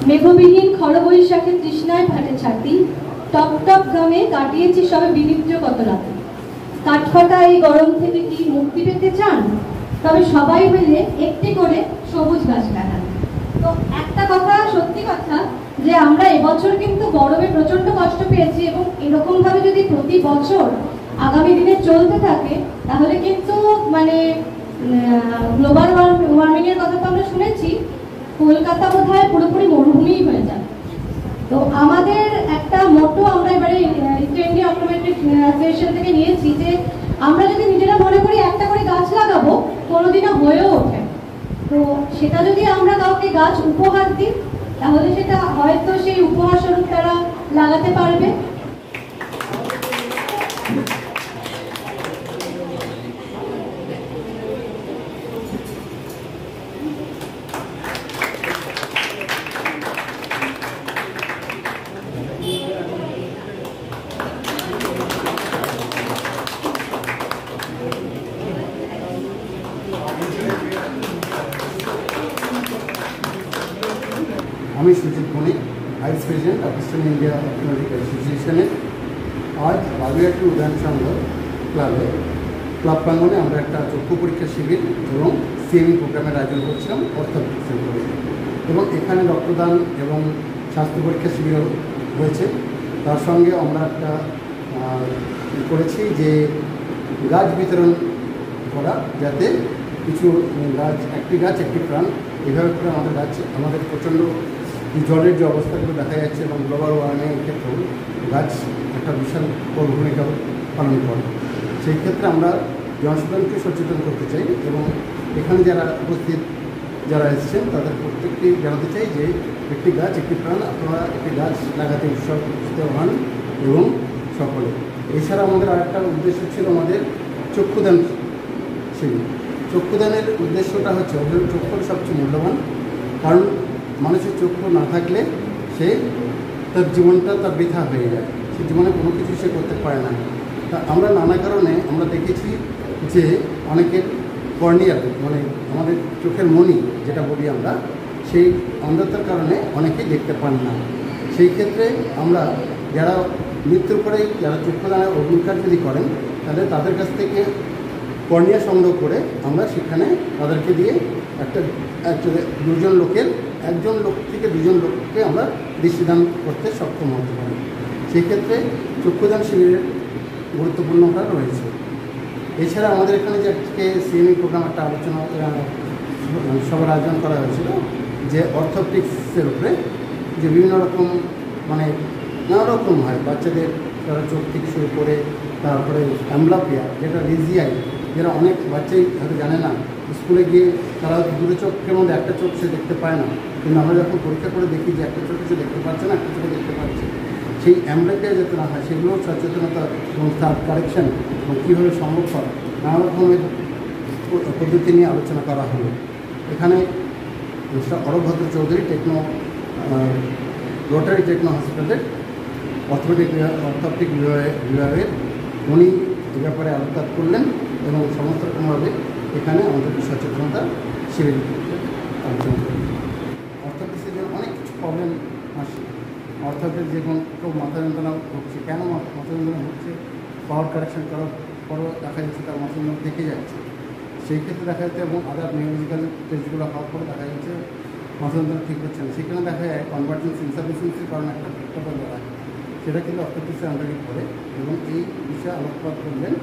মেঘবিহীন খরবৈশাখে তৃষ্ণায় ফাটে ছাতি, টপ টপ ঘামে কাটিয়েছি সবে বিনিদ্র কত রাতে। কাঠফাটা এই গরম থেকে কি মুক্তি পেতে চান? তবে সবাই মিলে একটি করে সবুজ গাছ লাগান। তো একটা কথা, সত্যি কথা, যে আমরা এবছর কিন্তু গরমে প্রচন্ড কষ্ট পেয়েছি, এবং এরকম ভাবে যদি প্রতি বছর আগামী দিনে চলতে থাকে তাহলে কিন্তু মানে গ্লোবাল ওয়ার্মিং এর কথা তো আমরা শুনেছি, কলকাতা বোধহয় পুরোপুরি মরুভূমিই হয়ে যাবে। তো আমাদের একটা মোটো আমরা এবারে ইস্ট ইন্ডিয়া অটোমেটিক অ্যাসোসিয়েশন থেকে নিয়েছি যে আমরা যদি নিজেরা মনে করি একটা করে গাছ লাগাবো, কোনোদিনও হয়েও ওঠে। তো সেটা যদি আমরা কাউকে গাছ উপহার দিই তাহলে সেটা হয়তো সেই উপহার স্বরূপ তারা লাগাতে পারবে। আমি Sujit Banik, vice president of eastern India automatic অ্যাসোসিয়েশনের। আজ বালুয়াটি উদ্যান সংঘ ক্লাব প্রাঙ্গনে আমরা একটা চক্ষু পরীক্ষা শিবির এবং সিএমই প্রোগ্রামের আয়োজন করছিলাম অর্থোপেডিক সেন্টারে, এবং এখানে রক্তদান এবং স্বাস্থ্য পরীক্ষা শিবিরও হয়েছে। তার সঙ্গে আমরা একটা করেছি যে গাছ বিতরণ করা, যাতে কিছু গাছ, একটি গাছ একটি প্রাণ, এভাবে করে আমাদের প্রচণ্ড জলের যে অবস্থাগুলো দেখা যাচ্ছে এবং গ্লোবাল ওয়ার্মিংয়ের ক্ষেত্রেও গাছ একটা বিশাল বড় ভূমিকা পালন করে। সেই ক্ষেত্রে আমরা জনসাধারণকে সচেতন করতে চাই, এবং এখানে যারা উপস্থিত যারা এসেছেন তাদের প্রত্যেককে জানাতে চাই যে একটি গাছ একটি প্রাণ, আপনারা একটি গাছ লাগাতে উৎসাহিত হন এবং সকলে। এছাড়া আমাদের আরেকটা উদ্দেশ্য ছিল আমাদের চক্ষুদান শিবির। চক্ষুদানের উদ্দেশ্যটা হচ্ছে, চক্ষু সবচেয়ে মূল্যবান, কারণ মানুষের চক্ষু না থাকলে সে তার জীবনটা তার বৃথা হয়ে যায়, সে জীবনে কোনো কিছু সে করতে পারে না। তা আমরা নানা কারণে আমরা দেখেছি যে অনেকের কর্নিয়া, মানে আমাদের চোখের মণি যেটা বলি আমরা, সেই অন্ধতার কারণে অনেকেই দেখতে পান না। সেই ক্ষেত্রে আমরা যারা মৃত্যুর পরেই যারা চক্ষুদানের অঙ্গীকার যদি করেন, তাহলে তাদের কাছ থেকে কর্নিয়া সংগ্রহ করে আমরা সেখানে তাদেরকে দিয়ে একটা একজন লোক থেকে দুজন লোককে আমরা দৃষ্টিদান করতে সক্ষম হতে পারি। সেক্ষেত্রে চক্ষুদান শিবিরের গুরুত্বপূর্ণতা রয়েছে। এছাড়া আমাদের এখানে যে আজকে সিএমই প্রোগ্রাম একটা আলোচনা সবার আয়োজন করা হয়েছিল, যে অর্থোপেডিক্সের উপরে, যে বিভিন্ন রকম মানে নানা রকম হয় বাচ্চাদের, তারা চোখ থেকে শুরু করে, তারপরে অ্যাম্বলাপিয়া যেটা রিজিআই, যারা অনেক বাচ্চাই হয়তো জানে না, স্কুলে গিয়ে তারা দুটো চোখের মধ্যে একটা চোখ সে দেখতে পায় না, কিন্তু আমরা যখন পরীক্ষা করে দেখি যে একটা চোখে সে দেখতে পাচ্ছে না, একটা চোখে দেখতে পাচ্ছে, সেই অ্যাম্বলাপিয়া যাতে না হয় সেগুলোও সচেতনতা এবং তার কারেকশন এবং কীভাবে সম্ভব হয় নানা রকমের পদ্ধতি নিয়ে আলোচনা করা হলো। এখানে মিস্টার অরভদ্র চৌধুরী রোটারি টেকনো হসপিটালের অর্থোপেডিক বিভাগের উনি এ ব্যাপারে আলোকপাত করলেন এবং সমস্ত রকমভাবে এখানে আমাদের সচেতনতা শিবির আলোচনা করলেন। অর্থোপেডিক্সের জন্য অনেক কিছু প্রবলেম আসে। অর্থোপেডিক্স যেমন কেউ মাথা যন্ত্রণা হচ্ছে, কেন মাথা যন্ত্রণা হচ্ছে, পাওয়ার কারেকশন করার পরও দেখা যাচ্ছে তার মাথা যন্ত্রণা দেখে যাচ্ছে। সেই ক্ষেত্রে দেখা যাচ্ছে, এবং আদার নিউরোলজিক্যাল টেস্টগুলো হওয়ার পরে দেখা যাচ্ছে মাথা যন্ত্রণা ঠিক হচ্ছে না। সেখানে দেখা যায় কনভার্জেন্স ইনসাফিসিয়েন্সির কারণে একটা প্রেক্ষাপট দাঁড়ায়, সেটা কিন্তু অর্থোপেডিক্সের আন্ডারে পড়ে। এবং এই বিষয়ে আলোকপাত করলেন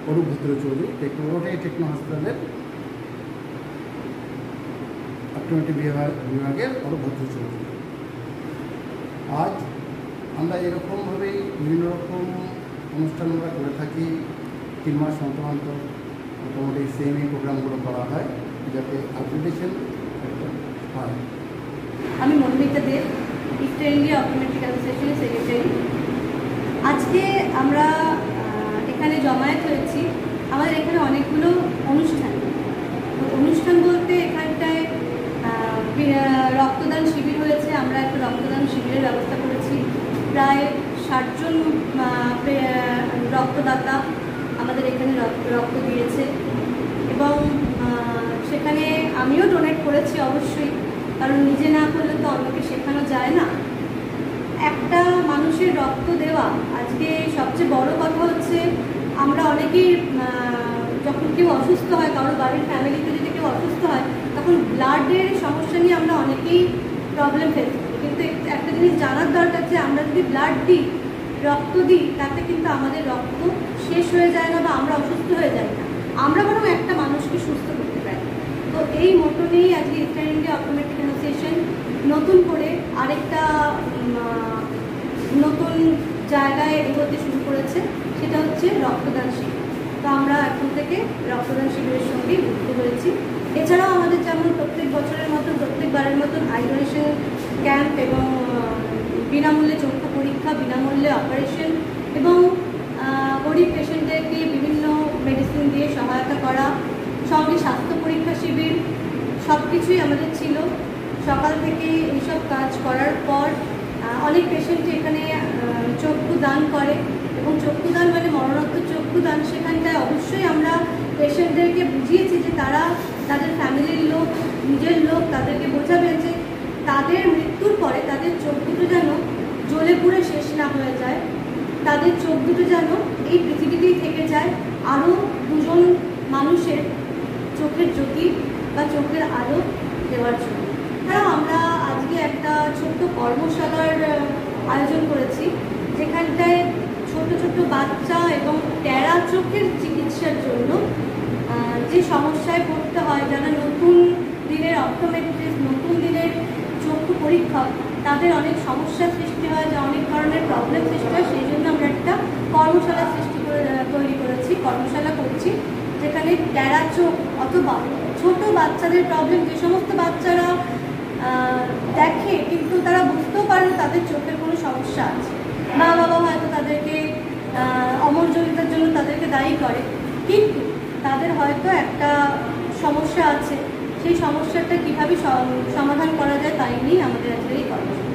অরভদ্র চৌধুরী, রোটারি টেকনো হসপিটালের অটোমেটিক বিভাগের অরভদ্র চৌধুরী। আজ আমরা এরকমভাবেই বিভিন্ন রকম অনুষ্ঠান আমরা করে থাকি। 3 মাস অন্তর অন্তর মোটামুটি সিএমই প্রোগ্রামগুলো করা হয়, যাতে আপডেটেশন হয়। আমি মধুমিতা দেব, ইস্ট ইন্ডিয়া অটোমেটিক অ্যাসোসিয়েশনের সেক্রেটারি। আজকে আমরা এখানে জমায়েত হয়েছি, আমাদের এখানে অনেকগুলো অনুষ্ঠান বলতে এখানটায় রক্তদান শিবির হয়েছে। আমরা একটা রক্তদান শিবিরের ব্যবস্থা করেছি। প্রায় 60 জন রক্তদাতা আমাদের এখানে রক্ত দিয়েছে, এবং সেখানে আমিও ডোনেট করেছি অবশ্যই, কারণ নিজে না করলে তো অন্যকে শেখানো দেওয়া। আজকে সবচেয়ে বড় কথা হচ্ছে আমরা অনেকেই যখন কেউ অসুস্থ হয়, কারোর বাড়ির ফ্যামিলিতে যদি কেউ অসুস্থ হয়, তখন ব্লাডের সমস্যা নিয়ে আমরা অনেকেই প্রবলেম ফেস করি। কিন্তু একটা জিনিস জানার দরকার যে আমরা যদি ব্লাড দিই, রক্ত দিই, তাতে কিন্তু আমাদের রক্ত শেষ হয়ে যায় না বা আমরা অসুস্থ হয়ে যাই না, আমরা বরং একটা মানুষকে সুস্থ করতে পারি। তো এই মোটো নিয়েই আজকে ইস্টার্ন ইন্ডিয়া অপটোমেট্রিক অ্যাসোসিয়েশন নতুন করে আরেকটা নতুন জায়গায় এগোতে শুরু করেছে, সেটা হচ্ছে রক্তদান শিবির। তো আমরা এখন থেকে রক্তদান শিবিরের সঙ্গে যুক্ত হয়েছি। এছাড়াও আমাদের যেমন প্রত্যেক বছরের মতন প্রত্যেকবারের মতন আই ডোনেশন ক্যাম্প এবং বিনামূল্যে চক্ষু পরীক্ষা, বিনামূল্যে অপারেশন এবং গরিব পেশেন্টদেরকে বিভিন্ন মেডিসিন দিয়ে সহায়তা করা, সঙ্গে স্বাস্থ্য পরীক্ষা শিবির, সব কিছুই আমাদের ছিল। সকাল থেকে এইসব কাজ করার পর অনেক পেশেন্ট এখানে চক্ষু দান করে এবং চক্ষু দান মানে মরণোত্তর চক্ষু দান। সেখানটায় অবশ্যই আমরা পেশেন্টদেরকে বুঝিয়েছি যে তারা তাদের ফ্যামিলির লোক, নিজের লোক, তাদেরকে বোঝাবেন যে তাদের মৃত্যুর পরে তাদের চোখ দুটো যেন জ্বলে পুড়ে শেষ না হয়ে যায়, তাদের চোখ দুটো যেন এই পৃথিবীতেই থেকে যায় আরও দুজন মানুষের চোখের জ্যোতি বা চোখের আলো দেওয়ার জন্য। তারাও আমরা আজকে একটা ছোট্ট কর্মশালার আয়োজন করেছি, যেখানটায় ছোট ছোট বাচ্চা এবং টেরা চোখের চিকিৎসার জন্য যে সমস্যায় পড়তে হয়, যারা নতুন দিনের অপটোমেট্রিস্ট, নতুন দিনের চক্ষু পরীক্ষক, তাদের অনেক সমস্যার সৃষ্টি হয়, যে অনেক ধরনের প্রবলেম সৃষ্টি হয়। সেই জন্য আমরা একটা কর্মশালা তৈরি করেছি, কর্মশালা করছি, যেখানে টেরা চোখ অথবা ছোট বাচ্চাদের প্রবলেম, যে সমস্ত বাচ্চারা দেখে কিন্তু তারা বুঝতেও পারে না তাদের চোখের কোনো সমস্যা আছে, মা বাবা হয়তো তাদেরকে অমনোযোগিতার জন্য তাদেরকে দায়ী করে, কিন্তু তাদের হয়তো একটা সমস্যা আছে, সেই সমস্যাটা কীভাবে সমাধান করা যায় তাই নিয়েই আমাদের আজকে এই কর্মশালা।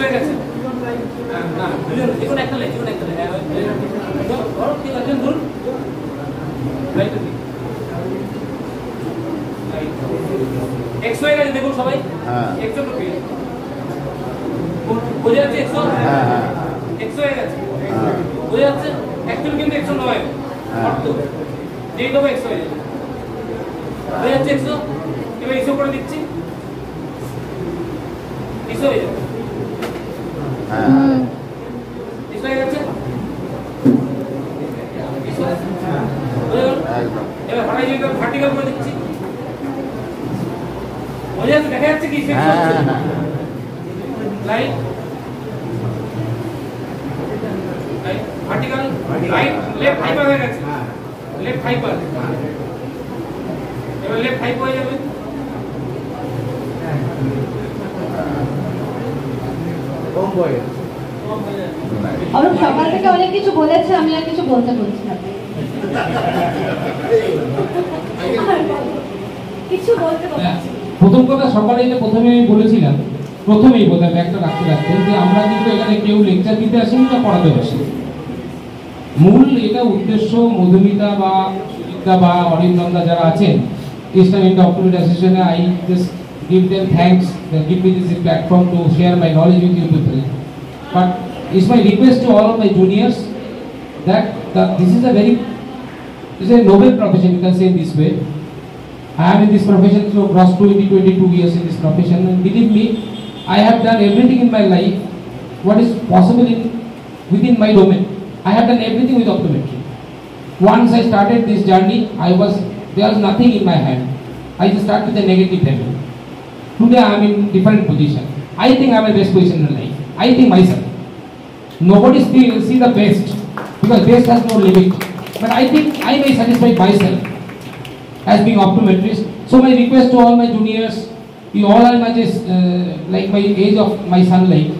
হয়ে গেছে না দুজন এখন একটা লাই ধরো ঠিক আছে ধরুন রাইট এক্স হয়ে গেছে দেখুন সবাই এক্স তো কি বোঝা যাচ্ছে এক্স হয়ে গেছে বোঝা যাচ্ছে অ্যাকচুয়ালি কিন্তু এক্স নয় অর্থ যেই দেবো এক্স হয়ে যাবে বোঝা যাচ্ছে এক্স এবার ইস্যু করে দিচ্ছি ইস্যু হয়ে যাবে ইস্যু হয়ে গেছে এবার ভার্টিক্যাল করে দিচ্ছি বোঝা যাচ্ছে দেখা যাচ্ছে কি light vertical right left hyper হয়ে গেছে লেফট হাইপার এবার লেফট হাইপার হয়ে যাবে অরূপ সকাল থেকে অনেক কিছু বলেছে, আমি আর কিছু বলতে বলছি না, কিছু বলতে বলছি। প্রথম কথা সকালে যে প্রথমে আমি বলেছিলাম, প্রথমেই বোধহয় একটা রাখতে রাখতে যে আমরা কিন্তু এখানে কেউ লেকচার দিতে আসিনি বা পড়াতে আসি। মূল এটা উদ্দেশ্য মধুমিতা বা সুচিত্রা বা অরিন্দমদা যারা আছেন ইস্টার্ন ইন্ডিয়া অপটোমেট্রিক অ্যাসোসিয়েশনে, I just give them thanks that give me this platform to share my knowledge with you people. But it's my request to all of my juniors that this is a noble profession, you can say in this way. I am in this profession for across 22 years in this profession, and believe me, I have done everything in my life what is possible within my domain. I have done everything with optometry. Once I started this journey, there was nothing in my hand. I just started with a negative habit. Today I am in different position. I think I am in best position in life. I think myself. Nobody see the best because best has no limit. But I think I may satisfy myself as being optometrist. So my request to all my juniors, you all are much like my age of my sunlight.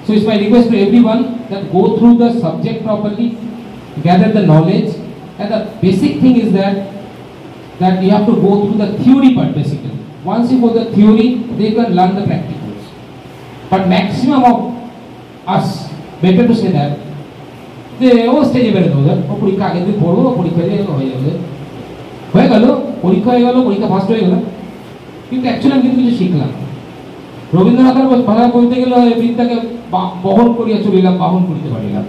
So it's my request to everyone that go through the subject properly, gather the knowledge, and the basic thing is that you have to go through the theory part basically. Once you go the theory, they can learn the practicals. But maximum of us, better to say that, যে ও স্টেজে বেরোতে হবে, ও পরীক্ষা আগের দিন পড়বো, পরীক্ষা দিয়ে হয়ে যাবে, হয়ে গেল, পরীক্ষা হয়ে গেল, পরীক্ষা ফার্স্ট হয়ে গেল, কিন্তু অ্যাকচুয়ালি আমি কিন্তু কিছু শিখলাম। রবীন্দ্রনাথের ভাষা বলতে গেলে বিদ্যাকে বহন করিয়া চলিলাম, বাহন করিতে পারিলাম।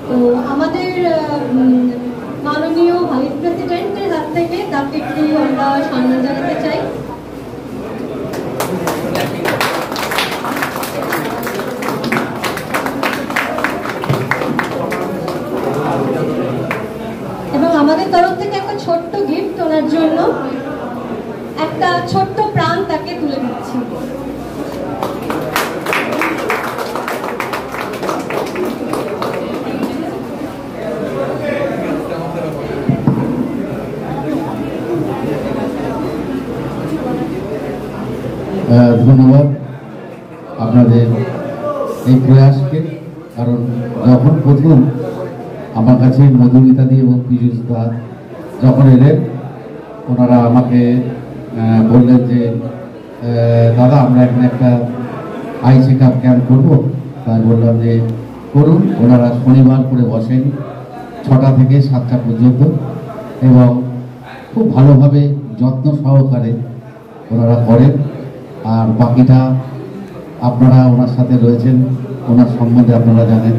তো আমাদের মাননীয় ভাইস প্রেসিডেন্টের হাত থেকে তাকে একটু আমরা সম্মান জানাতে চাই। এবং আমাদের তরফ থেকে একটা ছোট্ট গিফট ওনার জন্য, একটা ছোট্ট প্রাণ তাকে তুলে দিচ্ছি। ধন্যবাদ আপনাদের এই প্রয়াসকে, কারণ যখন প্রথম আমার কাছে মধুমিতাদি এবং পীযুষ দা যখন এলেন, ওনারা আমাকে বললেন যে দাদা আমরা এখানে একটা আই চেক আপ ক্যাম্প করবো। তাই বললাম যে করুন। ওনারা শনিবার করে বসেন 6টা থেকে 7টা পর্যন্ত, এবং খুব ভালোভাবে যত্ন সহকারে ওনারা করেন। আর বাকিটা আপনারা ওনার সাথে রয়েছেন, ওনার সম্বন্ধে আপনারা জানেন,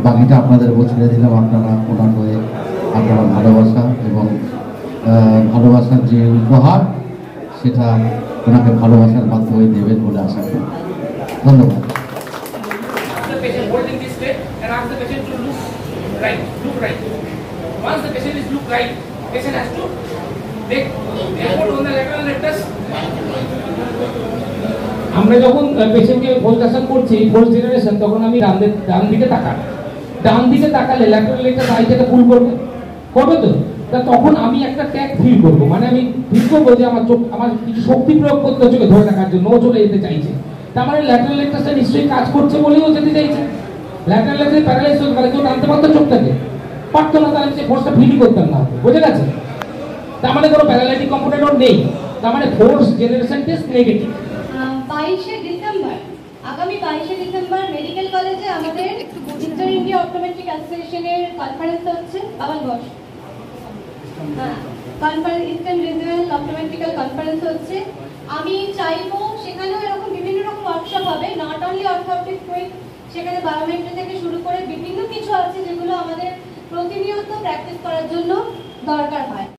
বাকিটা আপনাদের উপর ছেড়ে দিলাম। আপনারা ওনার হয়ে আপনারা ভালোবাসা এবং ভালোবাসার যে উপহার সেটা ওনাকে ভালোবাসার মাধ্যমে দেবেন বলে আশা করি। ধন্যবাদ। আমরা যখন পেশেন্টকে ফোলকাশন করছি, ফোর্থ জেনারেশন, তখন আমি ডান দিকে তাকাই। ডান দিকে তাকালে ল্যাটারাল রেকটাস আইটাকে পুল করবে, করবে তো। তখন আমি একটা ট্যাগ ফিল করবো, মানে আমি ফিল করবো যে আমার চোখ, আমার কিছু শক্তি প্রয়োগ করতে হচ্ছে ধরে রাখার জন্য, ও চলে যেতে চাইছে। তার মানে ল্যাটারাল রেকটাসটা নিশ্চয়ই কাজ করছে বলেই ও যেতে চাইছে। ল্যাটারাল রেকটাস প্যারালাইজ হয়ে গেলে কেউ টানতে পারতো চোখটাকে, পারতো না, তাহলে সে ফোর্সটা ফিলই করতাম না, বুঝে গেছে? তার মানে কোনো প্যারালাইটিক কম্পোনেন্ট ওর নেই, তার মানে ফোর্স জেনারেশন টেস্ট নেগেটিভ। 22শে ডিসেম্বর, আগামী 22শে ডিসেম্বর মেডিকেল কলেজে আমাদের ইস্টার ইন্ডিয়া অপটোমেট্রিক অ্যাসোসিয়েশনের কনফারেন্স হচ্ছে। Baban boss, conference, eastern regional optometrical conference হচ্ছে। আমি চাইবো সেখানেও এরকম বিভিন্ন রকম ওয়ার্কশপ হবে, নট অনলি অর্থোপেডিক উইথ, সেখানে বায়োমেট্রি থেকে শুরু করে বিভিন্ন কিছু আছে যেগুলো আমাদের প্রতিনিয়ত প্র্যাকটিস করার জন্য দরকার হয়।